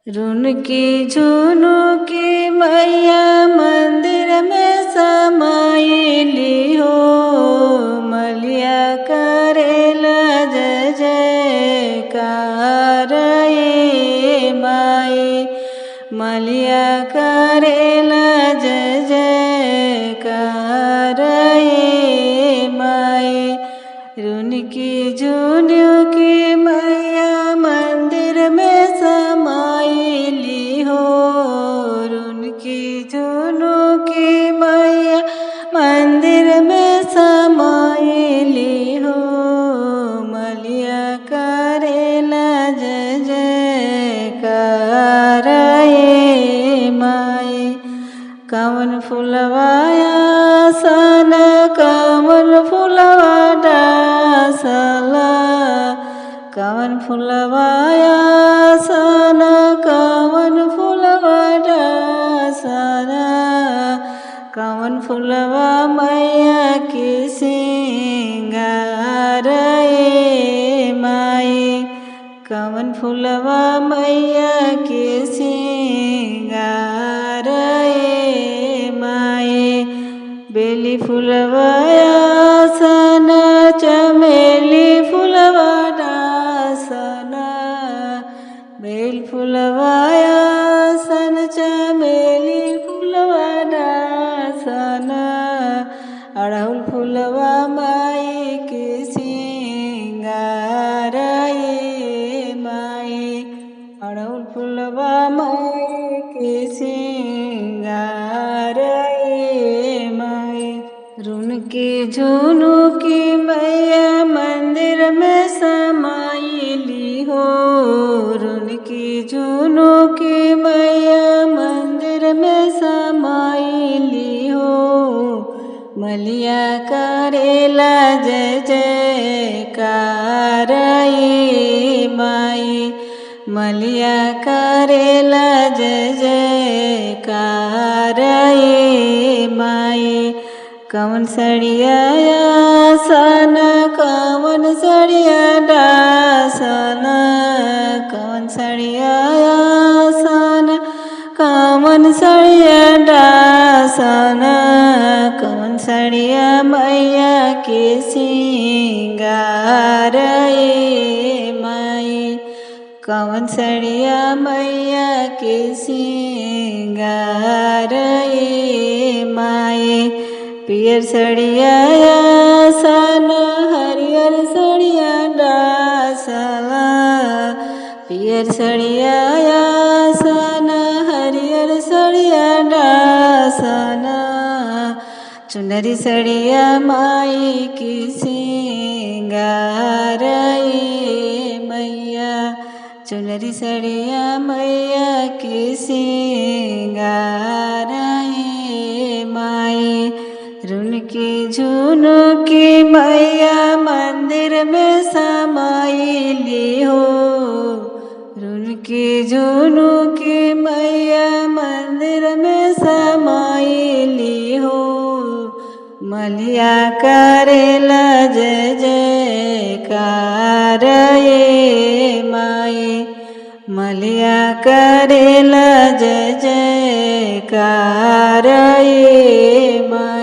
रुनकी झुनुकी मैया मंदिर में समाइली हो। मलिया करेला जय जयकार ये माई। मलिया करेला जय जयकार ये माई। रुनकी झुनुकी मैया मंदिर में समाइली हो। रुनकी झुनुकी मैया मंदिर में समाइली हो। मलिया करेला जय जयकार ये माई। कवन फुलवाया सन कवन फुलवा डासला। कवन फुलवाया सन कवन फुलवा डासला। कवन फुलवा मैया के सिंगार ये माई। कवन फुलवा मैया के सिंगार ये माई। बेली फुलवाया सन चमेली फुलवा डासना। बेल फुलवाया सन चमेली फुलवा डासना। अड़हुल फुलवा माई के सिंगार ये माई। अड़हुल फुलवा माई के सिंगार ये माई। रुनकी झुनुकी मैया मंदिर में समाइली हो। रुनकी झुनुकी मैया मंदिर में समाइली हो। मलिया करेला जय जयकार ये माई। मलिया करेला जय जयकार ये माई। कवन सड़िया सन कवन सड़िया डासन। कवन सड़िया सन कवन सड़िया डासन। कवन सड़िया मैया के सिंगार ये माई। कवन सड़िया मैया के सिंगार ये माई। पियर सड़िया सन हरियर सड़िया डासला। पियर सड़िया सन हरियर सड़िया डासना। चुनरी सड़िया माई की सिंगार ये मैया। चुनरी सड़िया मैया की सिंगार ये माई। रुनकी झुनुकी मैया मंदिर में समाइली हो। रुनकी झुनुकी मैया मंदिर में समाइली हो। मलिया करेला जय जयकार ये माई। मलिया करेला जय जयकार ये माई।